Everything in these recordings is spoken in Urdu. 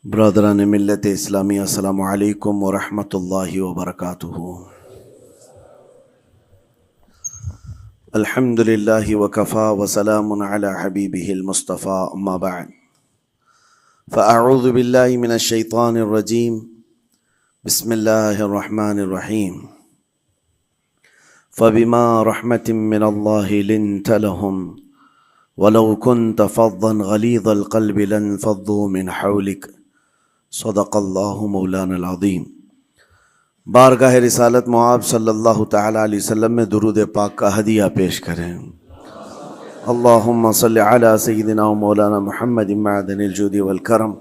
برادران ملت اسلامی، السلام علیکم ورحمۃ اللہ وبرکاتہ۔ الحمد للہ وکفا وسلام علی حبیبہ المصطفیٰ، اما بعد فاعوذ باللہ من الشیطان الرجیم، بسم اللہ الرحمن الرحیم۔ فبما رحمۃ من اللہ لنت لهم ولو كنت فظا غلیظ القلب لانفضوا من حولک، صدق اللہ مولانا العظیم۔ بارگاہ رسالت معاب صلی اللہ تعالی علیہ وسلم میں درود پاک کا ہدیہ پیش کریں۔ اللہم صلی علی سیدنا و مولانا محمد معدن الجود والکرم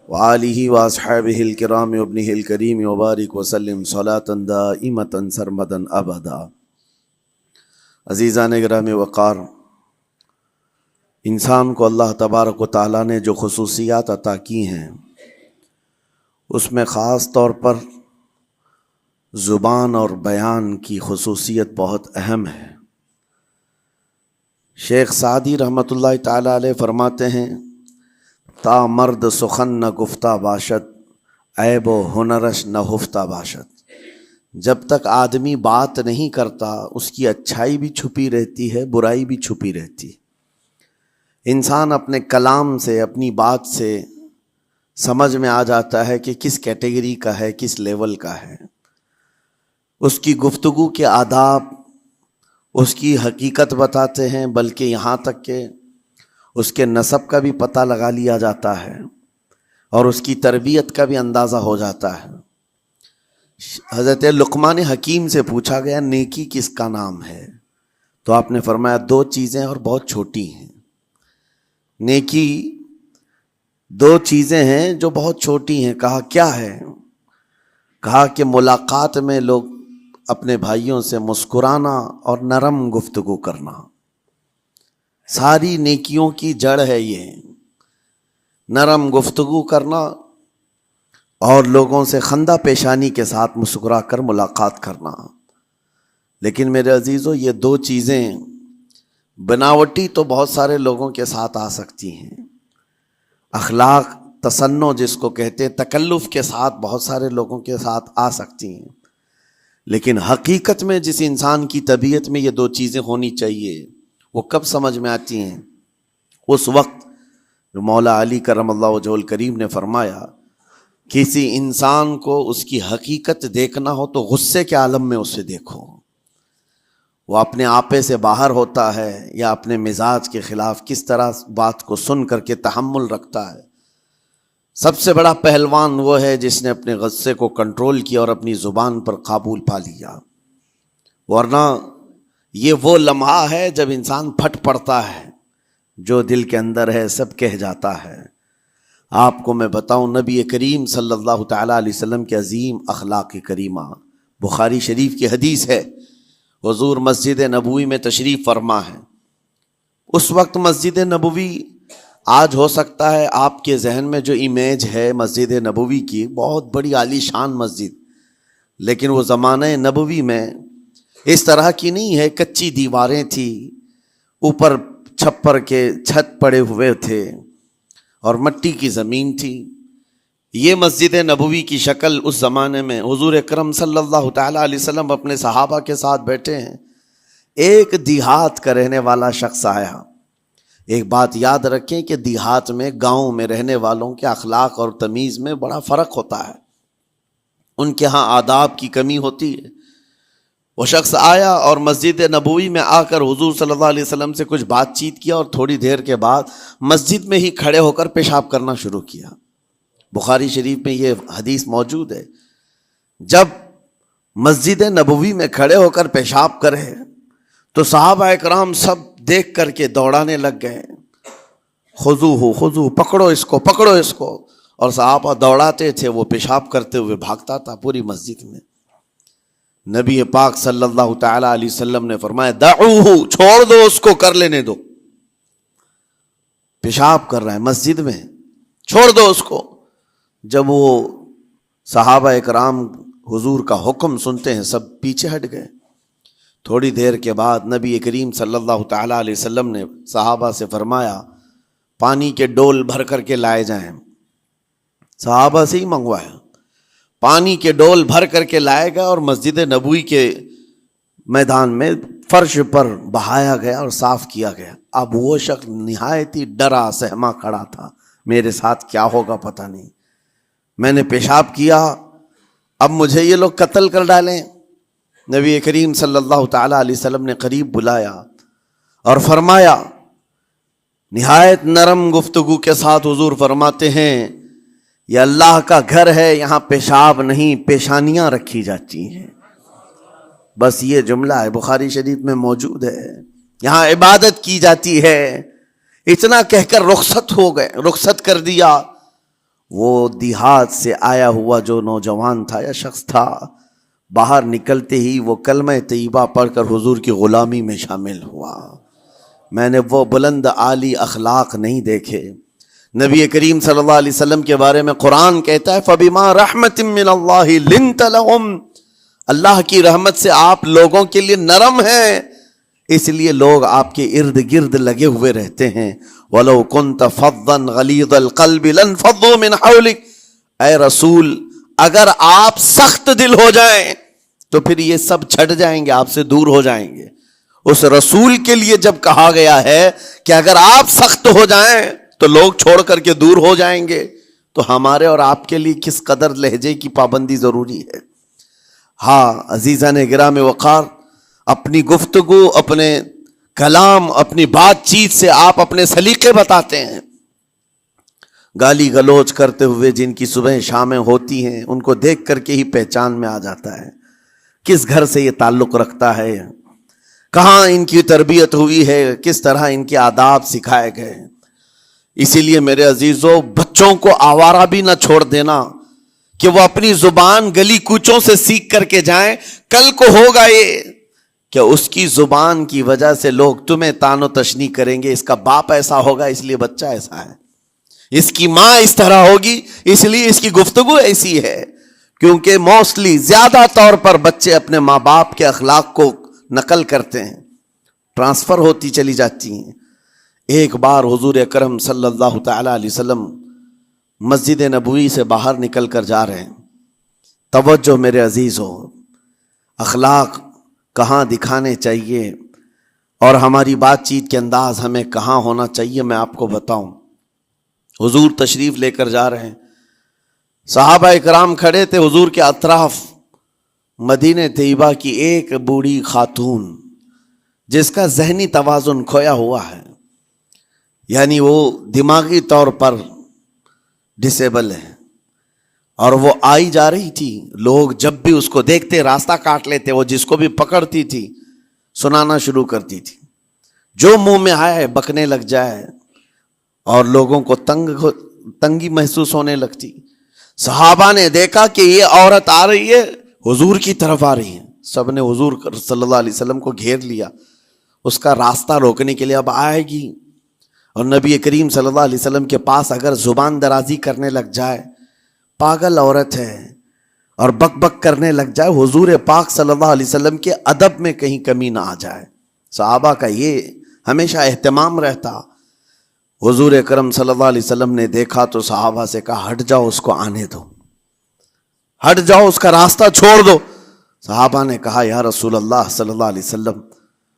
وآلہ واصحابہ الکرام وابنہ الکریم وبارک وسلم صلاة دائمة سرمدا ابدا۔ عزیزان گرامی وقار، انسان کو اللہ تبارک و تعالیٰ نے جو خصوصیات عطا کی ہیں، اس میں خاص طور پر زبان اور بیان کی خصوصیت بہت اہم ہے۔ شیخ سعدی رحمۃ اللہ تعالی علیہ فرماتے ہیں، تا مرد سخن نہ گفتہ باشد، عیب و ہنرش نہ ہفتہ باشد۔ جب تک آدمی بات نہیں کرتا، اس کی اچھائی بھی چھپی رہتی ہے، برائی بھی چھپی رہتی ہے۔ انسان اپنے کلام سے، اپنی بات سے سمجھ میں آ جاتا ہے کہ کس کیٹیگری کا ہے، کس لیول کا ہے۔ اس کی گفتگو کے آداب اس کی حقیقت بتاتے ہیں، بلکہ یہاں تک کہ اس کے نسب کا بھی پتہ لگا لیا جاتا ہے اور اس کی تربیت کا بھی اندازہ ہو جاتا ہے۔ حضرت لقمان حکیم سے پوچھا گیا، نیکی کس کا نام ہے؟ تو آپ نے فرمایا، دو چیزیں اور بہت چھوٹی ہیں۔ نیکی دو چیزیں ہیں جو بہت چھوٹی ہیں۔ کہا کیا ہے؟ کہا کہ ملاقات میں لوگ اپنے بھائیوں سے مسکرانا اور نرم گفتگو کرنا۔ ساری نیکیوں کی جڑ ہے یہ، نرم گفتگو کرنا اور لوگوں سے خندہ پیشانی کے ساتھ مسکرا کر ملاقات کرنا۔ لیکن میرے عزیزو، یہ دو چیزیں بناوٹی تو بہت سارے لوگوں کے ساتھ آ سکتی ہیں، اخلاق تصنع جس کو کہتے ہیں، تکلف کے ساتھ بہت سارے لوگوں کے ساتھ آ سکتی ہیں، لیکن حقیقت میں جس انسان کی طبیعت میں یہ دو چیزیں ہونی چاہیے، وہ کب سمجھ میں آتی ہیں؟ اس وقت جو مولا علی کرم اللہ وجہہ الکریم نے فرمایا، کسی انسان کو اس کی حقیقت دیکھنا ہو تو غصے کے عالم میں اسے دیکھو۔ وہ اپنے آپے سے باہر ہوتا ہے یا اپنے مزاج کے خلاف کس طرح بات کو سن کر کے تحمل رکھتا ہے۔ سب سے بڑا پہلوان وہ ہے جس نے اپنے غصے کو کنٹرول کیا اور اپنی زبان پر قابو پا لیا، ورنہ یہ وہ لمحہ ہے جب انسان پھٹ پڑتا ہے، جو دل کے اندر ہے سب کہہ جاتا ہے۔ آپ کو میں بتاؤں، نبی کریم صلی اللہ تعالیٰ علیہ وسلم کے عظیم اخلاق کریمہ، بخاری شریف کی حدیث ہے، حضور مسجد نبوی میں تشریف فرما ہے۔ اس وقت مسجد نبوی، آج ہو سکتا ہے آپ کے ذہن میں جو امیج ہے مسجد نبوی کی، بہت بڑی عالی شان مسجد، لیکن وہ زمانہ نبوی میں اس طرح کی نہیں ہے۔ کچی دیواریں تھی، اوپر چھپر کے چھت پڑے ہوئے تھے اور مٹی کی زمین تھی۔ یہ مسجد نبوی کی شکل اس زمانے میں حضور اکرم صلی اللہ تعالیٰ علیہ وسلم اپنے صحابہ کے ساتھ بیٹھے ہیں۔ ایک دیہات کا رہنے والا شخص آیا۔ ایک بات یاد رکھیں کہ دیہات میں، گاؤں میں رہنے والوں کے اخلاق اور تمیز میں بڑا فرق ہوتا ہے، ان کے ہاں آداب کی کمی ہوتی ہے۔ وہ شخص آیا اور مسجد نبوی میں آ کر حضور صلی اللہ علیہ وسلم سے کچھ بات چیت کیا، اور تھوڑی دیر کے بعد مسجد میں ہی کھڑے ہو کر پیشاب کرنا شروع کیا۔ بخاری شریف میں یہ حدیث موجود ہے۔ جب مسجد نبوی میں کھڑے ہو کر پیشاب کرے تو صحابہ اکرام سب دیکھ کر کے دوڑانے لگ گئے، خذوہ خذوہ، پکڑو اس کو، پکڑو اس کو، اور صحابہ دوڑاتے تھے، وہ پیشاب کرتے ہوئے بھاگتا تھا پوری مسجد میں۔ نبی پاک صلی اللہ تعالی علیہ وسلم نے فرمایا، دعوہ، چھوڑ دو اس کو، کر لینے دو، پیشاب کر رہا ہے مسجد میں، چھوڑ دو اس کو۔ جب وہ صحابہ اکرام حضور کا حکم سنتے ہیں، سب پیچھے ہٹ گئے۔ تھوڑی دیر کے بعد نبی کریم صلی اللہ تعالیٰ علیہ وسلم نے صحابہ سے فرمایا، پانی کے ڈول بھر کر کے لائے جائیں۔ صحابہ سے ہی منگوایا، پانی کے ڈول بھر کر کے لائے گا اور مسجد نبوی کے میدان میں فرش پر بہایا گیا اور صاف کیا گیا۔ اب وہ شخص نہایت ہی ڈرا سہما کھڑا تھا، میرے ساتھ کیا ہوگا پتہ نہیں، میں نے پیشاب کیا، اب مجھے یہ لوگ قتل کر ڈالیں۔ نبی کریم صلی اللہ تعالی علیہ وسلم نے قریب بلایا اور فرمایا، نہایت نرم گفتگو کے ساتھ حضور فرماتے ہیں، یہ اللہ کا گھر ہے، یہاں پیشاب نہیں پیشانیاں رکھی جاتی ہیں۔ بس یہ جملہ ہے، بخاری شریف میں موجود ہے، یہاں عبادت کی جاتی ہے۔ اتنا کہہ کر رخصت ہو گئے، رخصت کر دیا۔ وہ دیہات سے آیا ہوا جو نوجوان تھا یا شخص تھا، باہر نکلتے ہی وہ کلمہ طیبہ پڑھ کر حضور کی غلامی میں شامل ہوا۔ میں نے وہ بلند عالی اخلاق نہیں دیکھے۔ نبی کریم صلی اللہ علیہ وسلم کے بارے میں قرآن کہتا ہے، فَبِمَا رَحْمَةٍ مِّنَ اللَّهِ لِنْتَ لَهُمْ، اللہ کی رحمت سے آپ لوگوں کے لیے نرم ہیں، اس لیے لوگ آپ کے ارد گرد لگے ہوئے رہتے ہیں۔ وَلَوْ كُنْتَ فَظًّا غَلِيظَ الْقَلْبِ لَانفَضُّوا مِنْ حَوْلِكَ، اے رسول اگر آپ سخت دل ہو جائیں تو پھر یہ سب چھٹ جائیں گے، آپ سے دور ہو جائیں گے۔ اس رسول کے لیے جب کہا گیا ہے کہ اگر آپ سخت ہو جائیں تو لوگ چھوڑ کر کے دور ہو جائیں گے، تو ہمارے اور آپ کے لیے کس قدر لہجے کی پابندی ضروری ہے۔ ہاں عزیزان گرام وقار، اپنی گفتگو، اپنے کلام، اپنی بات چیت سے آپ اپنے سلیقے بتاتے ہیں۔ گالی گلوچ کرتے ہوئے جن کی صبح شامیں ہوتی ہیں، ان کو دیکھ کر کے ہی پہچان میں آ جاتا ہے کس گھر سے یہ تعلق رکھتا ہے، کہاں ان کی تربیت ہوئی ہے، کس طرح ان کے آداب سکھائے گئے۔ اسی لیے میرے عزیزو، بچوں کو آوارہ بھی نہ چھوڑ دینا کہ وہ اپنی زبان گلی کوچوں سے سیکھ کر کے جائیں۔ کل کو ہوگا یہ کہ اس کی زبان کی وجہ سے لوگ تمہیں تان و تشنیع کریں گے، اس کا باپ ایسا ہوگا اس لیے بچہ ایسا ہے، اس کی ماں اس طرح ہوگی اس لیے اس کی گفتگو ایسی ہے۔ کیونکہ موسٹلی زیادہ طور پر بچے اپنے ماں باپ کے اخلاق کو نقل کرتے ہیں، ٹرانسفر ہوتی چلی جاتی ہیں۔ ایک بار حضور اکرم صلی اللہ تعالی علیہ وسلم مسجد نبوی سے باہر نکل کر جا رہے ہیں۔ توجہ میرے عزیزو، اخلاق کہاں دکھانے چاہیے اور ہماری بات چیت کے انداز ہمیں کہاں ہونا چاہیے، میں آپ کو بتاؤں۔ حضور تشریف لے کر جا رہے ہیں، صحابہ اکرام کھڑے تھے حضور کے اطراف۔ مدینہ طیبہ کی ایک بوڑھی خاتون جس کا ذہنی توازن کھویا ہوا ہے، یعنی وہ دماغی طور پر ڈسیبل ہے، اور وہ آئی جا رہی تھی۔ لوگ جب بھی اس کو دیکھتے راستہ کاٹ لیتے، وہ جس کو بھی پکڑتی تھی سنانا شروع کرتی تھی، جو منہ میں آئے بکنے لگ جائے، اور لوگوں کو تنگی محسوس ہونے لگتی۔ صحابہ نے دیکھا کہ یہ عورت آ رہی ہے، حضور کی طرف آ رہی ہے، سب نے حضور صلی اللہ علیہ وسلم کو گھیر لیا، اس کا راستہ روکنے کے لیے۔ اب آئے گی اور نبی کریم صلی اللہ علیہ وسلم کے پاس اگر زبان درازی کرنے لگ جائے، پاگل عورت ہے، اور بک بک کرنے لگ جائے، حضور پاک صلی اللہ علیہ وسلم کے ادب میں کہیں کمی نہ آ جائے۔ صحابہ کا یہ ہمیشہ اہتمام رہتا۔ حضور اکرم صلی اللہ علیہ وسلم نے دیکھا تو صحابہ سے کہا، ہٹ جاؤ، اس کو آنے دو، ہٹ جاؤ، اس کا راستہ چھوڑ دو۔ صحابہ نے کہا، یا رسول اللہ صلی اللہ علیہ وسلم،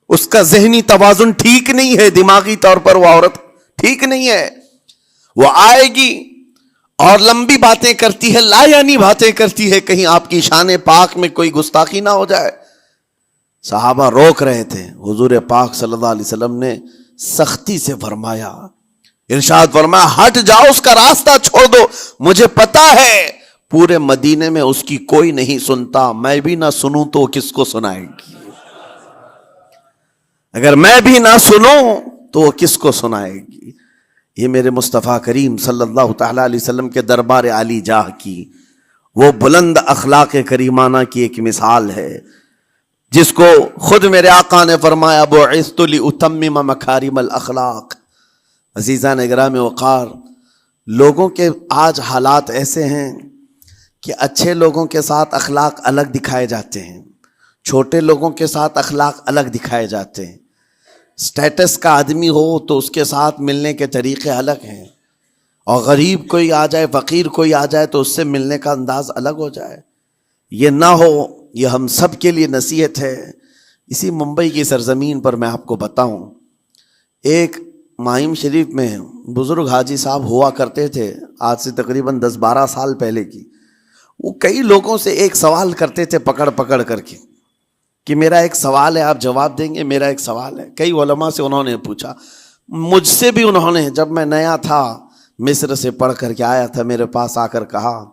اس کا ذہنی توازن ٹھیک نہیں ہے، دماغی طور پر وہ عورت ٹھیک نہیں ہے، وہ آئے گی اور لمبی باتیں کرتی ہے، لا یعنی باتیں کرتی ہے، کہیں آپ کی شان پاک میں کوئی گستاخی نہ ہو جائے۔ صحابہ روک رہے تھے، حضور پاک صلی اللہ علیہ وسلم نے سختی سے فرمایا، ارشاد فرمایا، ہٹ جاؤ، اس کا راستہ چھوڑ دو، مجھے پتا ہے پورے مدینے میں اس کی کوئی نہیں سنتا، میں بھی نہ سنوں تو کس کو سنائے گی، اگر میں بھی نہ سنوں تو وہ کس کو سنائے گی۔ یہ میرے مصطفیٰ کریم صلی اللہ تعالی علیہ وسلم کے دربار عالی جاہ کی وہ بلند اخلاق کریمانہ کی ایک مثال ہے، جس کو خود میرے آقا نے فرمایا، بعثت لأتمم مکارم الاخلاق۔ عزیزان اکرام وقار، لوگوں کے آج حالات ایسے ہیں کہ اچھے لوگوں کے ساتھ اخلاق الگ دکھائے جاتے ہیں، چھوٹے لوگوں کے ساتھ اخلاق الگ دکھائے جاتے ہیں۔ سٹیٹس کا آدمی ہو تو اس کے ساتھ ملنے کے طریقے الگ ہیں، اور غریب کوئی آ جائے، فقیر کوئی آ جائے تو اس سے ملنے کا انداز الگ ہو جائے. یہ نہ ہو، یہ ہم سب کے لیے نصیحت ہے. اسی ممبئی کی سرزمین پر میں آپ کو بتاؤں، ایک ماہم شریف میں بزرگ حاجی صاحب ہوا کرتے تھے، آج سے تقریباً 10-12 سال پہلے کی. وہ کئی لوگوں سے ایک سوال کرتے تھے پکڑ پکڑ کر کے کہ میرا ایک سوال ہے، آپ جواب دیں گے، میرا ایک سوال ہے. کئی علماء سے انہوں نے پوچھا، مجھ سے بھی انہوں نے، جب میں نیا تھا مصر سے پڑھ کر کے آیا تھا، میرے پاس آ کر کہا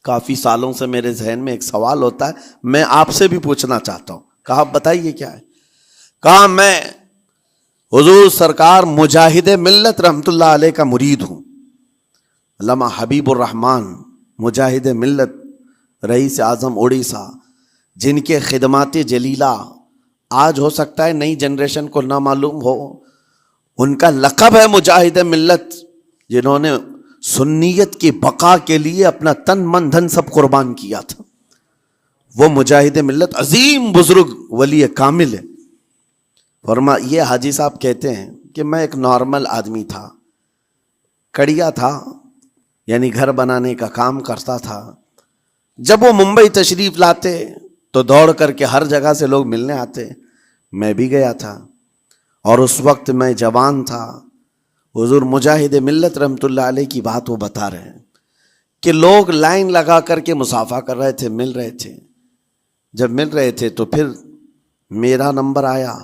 کافی سالوں سے میرے ذہن میں ایک سوال ہوتا ہے، میں آپ سے بھی پوچھنا چاہتا ہوں. کہا بتائیے کیا ہے. کہا میں حضور سرکار مجاہد ملت رحمت اللہ علیہ کا مرید ہوں. علامہ حبیب الرحمن مجاہد ملت، رئیس اعظم اڑیسہ، جن کے خدمات جلیلہ آج ہو سکتا ہے نئی جنریشن کو نہ معلوم ہو، ان کا لقب ہے مجاہد ملت، جنہوں نے سنیت کی بقا کے لیے اپنا تن من دھن سب قربان کیا تھا. وہ مجاہد ملت عظیم بزرگ ولی کامل ہے. یہ حاجی صاحب کہتے ہیں کہ میں ایک نارمل آدمی تھا، کڑیا تھا، یعنی گھر بنانے کا کام کرتا تھا. جب وہ ممبئی تشریف لاتے تو دوڑ کر کے ہر جگہ سے لوگ ملنے آتے. میں بھی گیا تھا، اور اس وقت میں جوان تھا. حضور مجاہد ملت رحمت اللہ علیہ کی بات وہ بتا رہے ہیں کہ لوگ لائن لگا کر کے مصافحہ کر رہے تھے، مل رہے تھے. جب مل رہے تھے تو پھر میرا نمبر آیا،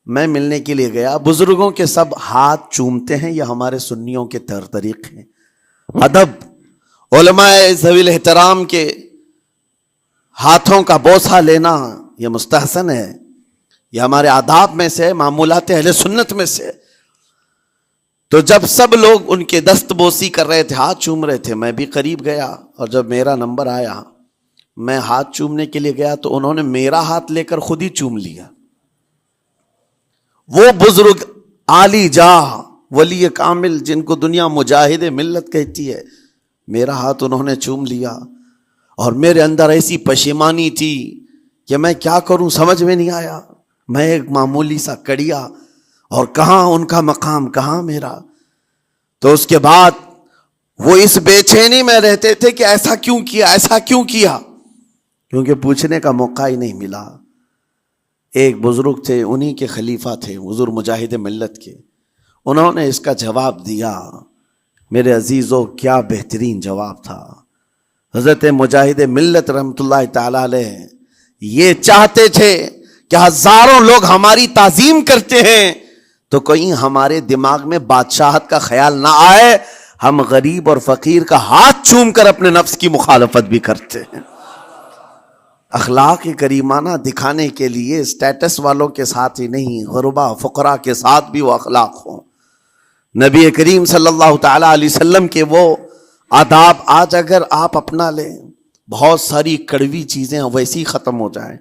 میں ملنے کے لیے گیا. بزرگوں کے سب ہاتھ چومتے ہیں، یہ ہمارے سنیوں کے طور طریقے ہیں. ادب، علماء ذوی الاحترام کے ہاتھوں کا بوسہ لینا یہ مستحسن ہے، یہ ہمارے آداب میں سے، معمولات اہل سنت میں سے. تو جب سب لوگ ان کے دست بوسی کر رہے تھے، ہاتھ چوم رہے تھے، میں بھی قریب گیا، اور جب میرا نمبر آیا میں ہاتھ چومنے کے لیے گیا تو انہوں نے میرا ہاتھ لے کر خود ہی چوم لیا. وہ بزرگ عالی جاہ ولی کامل جن کو دنیا مجاہد ملت کہتی ہے، میرا ہاتھ انہوں نے چوم لیا. اور میرے اندر ایسی پشیمانی تھی کہ میں کیا کروں، سمجھ میں نہیں آیا. میں ایک معمولی سا کڑیا، اور کہاں ان کا مقام، کہاں میرا. تو اس کے بعد وہ اس بے چینی میں رہتے تھے کہ ایسا کیوں کیا، ایسا کیوں کیا، کیونکہ پوچھنے کا موقع ہی نہیں ملا. ایک بزرگ تھے، انہی کے خلیفہ تھے حضور مجاہد ملت کے، انہوں نے اس کا جواب دیا. میرے عزیزو کیا بہترین جواب تھا. حضرت مجاہد ملت رحمت اللہ تعالی علیہ یہ چاہتے تھے کہ ہزاروں لوگ ہماری تعظیم کرتے ہیں تو کہیں ہمارے دماغ میں بادشاہت کا خیال نہ آئے، ہم غریب اور فقیر کا ہاتھ چوم کر اپنے نفس کی مخالفت بھی کرتے ہیں. اخلاق کریمانہ دکھانے کے لیے اسٹیٹس والوں کے ساتھ ہی نہیں، غربا فقراء کے ساتھ بھی وہ اخلاق ہوں. نبی کریم صلی اللہ تعالی علیہ وسلم کے وہ آداب آج اگر آپ اپنا لیں، بہت ساری کڑوی چیزیں ویسی ختم ہو جائیں.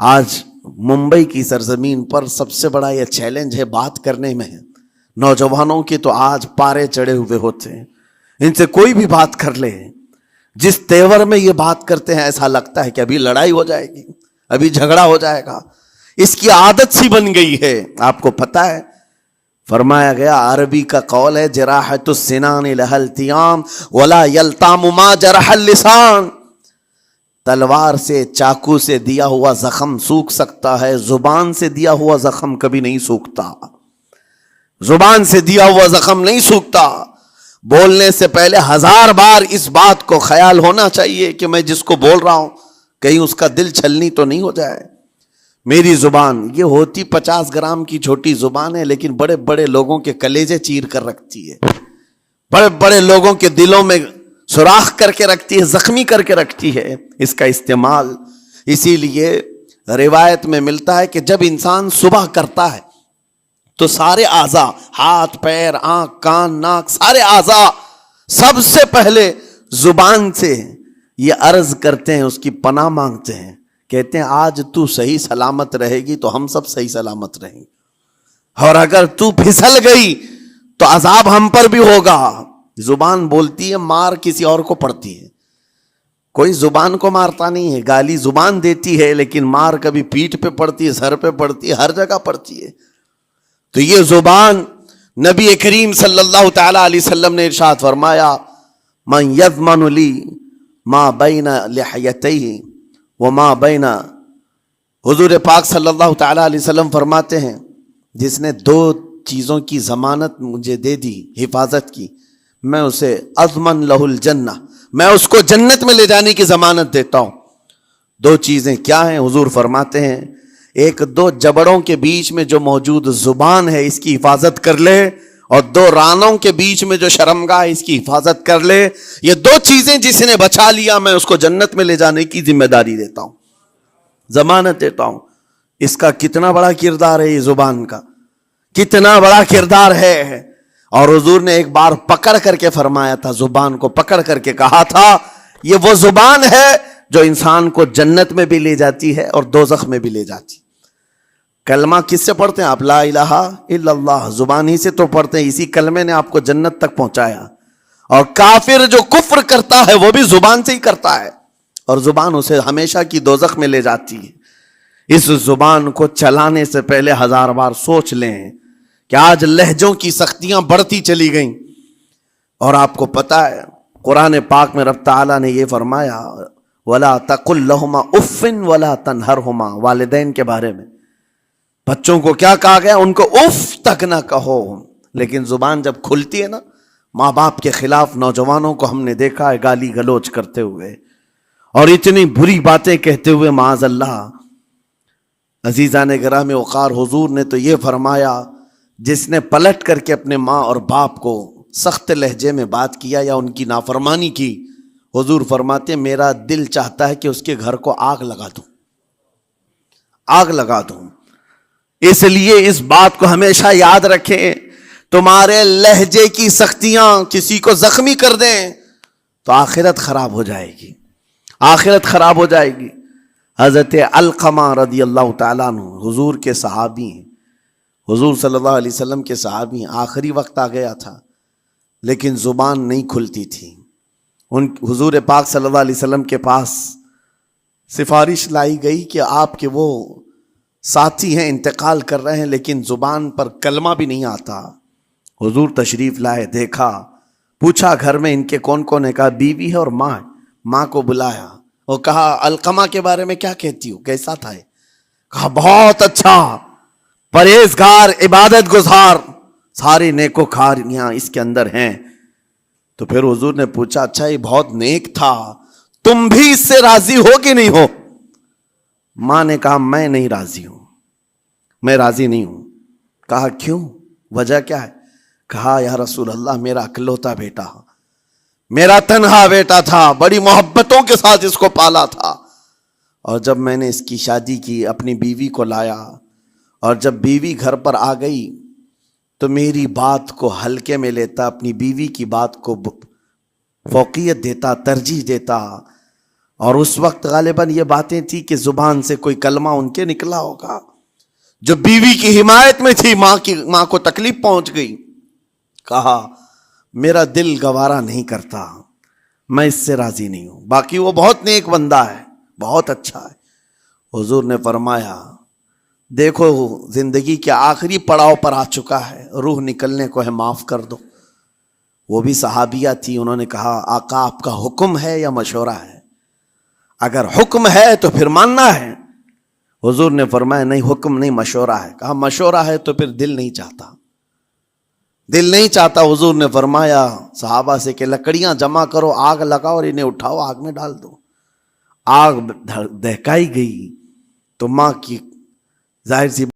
آج ممبئی کی سرزمین پر سب سے بڑا یہ چیلنج ہے بات کرنے میں. نوجوانوں کے تو آج پارے چڑھے ہوئے ہوتے ہیں، ان سے کوئی بھی بات کر لے، جس تیور میں یہ بات کرتے ہیں ایسا لگتا ہے کہ ابھی لڑائی ہو جائے گی، ابھی جھگڑا ہو جائے گا. اس کی عادت سی بن گئی ہے. آپ کو پتہ ہے فرمایا گیا، عربی کا قول ہے، جراحت السنان لها التیام ولا یلتام ما جرح اللسان. تلوار سے، چاقو سے دیا ہوا زخم سوکھ سکتا ہے، زبان سے دیا ہوا زخم کبھی نہیں سوکھتا. زبان سے دیا ہوا زخم نہیں سوکھتا. بولنے سے پہلے 1000 بار اس بات کو خیال ہونا چاہیے کہ میں جس کو بول رہا ہوں کہیں اس کا دل چھلنی تو نہیں ہو جائے. میری زبان یہ ہوتی 50 گرام کی چھوٹی زبان ہے، لیکن بڑے بڑے لوگوں کے کلیجے چیر کر رکھتی ہے، بڑے بڑے لوگوں کے دلوں میں سوراخ کر کے رکھتی ہے، زخمی کر کے رکھتی ہے اس کا استعمال. اسی لیے روایت میں ملتا ہے کہ جب انسان صبح کرتا ہے تو سارے اعضاء، ہاتھ پیر آنکھ کان ناک، سارے اعضاء سب سے پہلے زبان سے یہ عرض کرتے ہیں، اس کی پناہ مانگتے ہیں، کہتے ہیں آج تو صحیح سلامت رہے گی تو ہم سب صحیح سلامت رہیں گے، اور اگر تو پھسل گئی تو عذاب ہم پر بھی ہوگا. زبان بولتی ہے، مار کسی اور کو پڑتی ہے. کوئی زبان کو مارتا نہیں ہے، گالی زبان دیتی ہے، لیکن مار کبھی پیٹھ پہ پڑتی ہے، سر پہ پڑتی ہے، ہر جگہ پڑتی ہے. تو یہ زبان نبی کریم صلی اللہ تعالی علیہ وسلم نے ارشاد فرمایا من یضمن لی ما بین لحیتیہ وما بین، حضور پاک صلی اللہ تعالی علیہ وسلم فرماتے ہیں جس نے دو چیزوں کی ضمانت مجھے دے دی، حفاظت کی، میں اسے اضمن لہ الجنہ، میں اس کو جنت میں لے جانے کی ضمانت دیتا ہوں۔ دو چیزیں کیا ہیں؟ حضور فرماتے ہیں ایک دو جبڑوں کے بیچ میں جو موجود زبان ہے اس کی حفاظت کر لے، اور دو رانوں کے بیچ میں جو شرمگاہ ہے اس کی حفاظت کر لے، یہ دو چیزیں جس نے بچا لیا میں اس کو جنت میں لے جانے کی ذمہ داری دیتا ہوں، ضمانت دیتا ہوں۔ اس کا کتنا بڑا کردار ہے، یہ زبان کا کتنا بڑا کردار ہے۔ اور حضور نے ایک بار پکڑ کر کے فرمایا تھا، زبان کو پکڑ کر کے کہا تھا یہ وہ زبان ہے جو انسان کو جنت میں بھی لے جاتی ہے اور دوزخ میں بھی لے جاتی۔ کلمہ کس سے پڑھتے ہیں آپ؟ لا الہ الا اللہ، زبان ہی سے تو پڑھتے ہیں، اسی کلمے نے آپ کو جنت تک پہنچایا۔ اور کافر جو کفر کرتا ہے وہ بھی زبان سے ہی کرتا ہے، اور زبان اسے ہمیشہ کی دوزخ میں لے جاتی ہے۔ اس زبان کو چلانے سے پہلے 1000 بار سوچ لیں کہ آج لہجوں کی سختیاں بڑھتی چلی گئیں، اور آپ کو پتہ ہے قرآن پاک میں رب تعالیٰ نے یہ فرمایا وَلَا تَقُلْ لَهُمَا اُفٍّ وَلَا تَنْهَرْهُمَا، والدین کے بارے میں بچوں کو کیا کہا گیا؟ ان کو اف تک نہ کہو۔ لیکن زبان جب کھلتی ہے نا، ماں باپ کے خلاف نوجوانوں کو ہم نے دیکھا ہے گالی گلوچ کرتے ہوئے اور اتنی بری باتیں کہتے ہوئے، معاذ اللہ۔ عزیزان گرامی وقار، حضور نے تو یہ فرمایا جس نے پلٹ کر کے اپنے ماں اور باپ کو سخت لہجے میں بات کیا یا ان کی نافرمانی کی، حضور فرماتے ہیں میرا دل چاہتا ہے کہ اس کے گھر کو آگ لگا دوں، آگ لگا دوں۔ اس لیے اس بات کو ہمیشہ یاد رکھیں، تمہارے لہجے کی سختیاں کسی کو زخمی کر دیں تو آخرت خراب ہو جائے گی، آخرت خراب ہو جائے گی۔ حضرت علقمہ رضی اللہ تعالیٰ عنہ حضور کے صحابی ہیں، حضور صلی اللہ علیہ وسلم کے صحابی ہیں، آخری وقت آ گیا تھا لیکن زبان نہیں کھلتی تھی۔ حضور پاک صلی اللہ علیہ وسلم کے پاس سفارش لائی گئی کہ آپ کے وہ ساتھی ہیں انتقال کر رہے ہیں لیکن زبان پر کلمہ بھی نہیں آتا۔ حضور تشریف لائے، دیکھا، پوچھا گھر میں ان کے کون کون ہے؟ کہا بیوی ہے اور ماں ہے۔ ماں کو بلایا اور کہا علقمہ کے بارے میں کیا کہتی ہو، کیسا تھا؟ کہا بہت اچھا، پرہیزگار، عبادت گزار، سارے نیکوکاریاں اس کے اندر ہیں۔ تو پھر حضور نے پوچھا اچھا یہ بہت نیک تھا، تم بھی اس سے راضی ہو کہ نہیں ہو؟ ماں نے کہا میں نہیں راضی ہوں، میں راضی نہیں ہوں۔ کہا کیوں، وجہ کیا ہے؟ کہا یا رسول اللہ میرا اکلوتا بیٹا، میرا تنہا بیٹا تھا، بڑی محبتوں کے ساتھ اس کو پالا تھا، اور جب میں نے اس کی شادی کی اپنی بیوی کو لایا، اور جب بیوی گھر پر آ گئی تو میری بات کو ہلکے میں لیتا، اپنی بیوی کی بات کو فوقیت دیتا، ترجیح دیتا، اور اس وقت غالباً یہ باتیں تھی کہ زبان سے کوئی کلمہ ان کے نکلا ہوگا جو بیوی کی حمایت میں تھی، ماں کو تکلیف پہنچ گئی۔ کہا میرا دل گوارا نہیں کرتا، میں اس سے راضی نہیں ہوں، باقی وہ بہت نیک بندہ ہے، بہت اچھا ہے۔ حضور نے فرمایا دیکھو زندگی کے آخری پڑاؤ پر آ چکا ہے، روح نکلنے کو ہے، معاف کر دو۔ وہ بھی صحابیہ تھی، انہوں نے کہا آقا آپ کا حکم ہے یا مشورہ ہے؟ اگر حکم ہے تو پھر ماننا ہے۔ حضور نے فرمایا نہیں، حکم نہیں، مشورہ ہے۔ کہا مشورہ ہے تو پھر دل نہیں چاہتا، دل نہیں چاہتا۔ حضور نے فرمایا صحابہ سے کہ لکڑیاں جمع کرو، آگ لگاؤ اور انہیں اٹھاؤ، آگ میں ڈال دو۔ آگ دہکائی گئی تو ماں کی ظاہر سی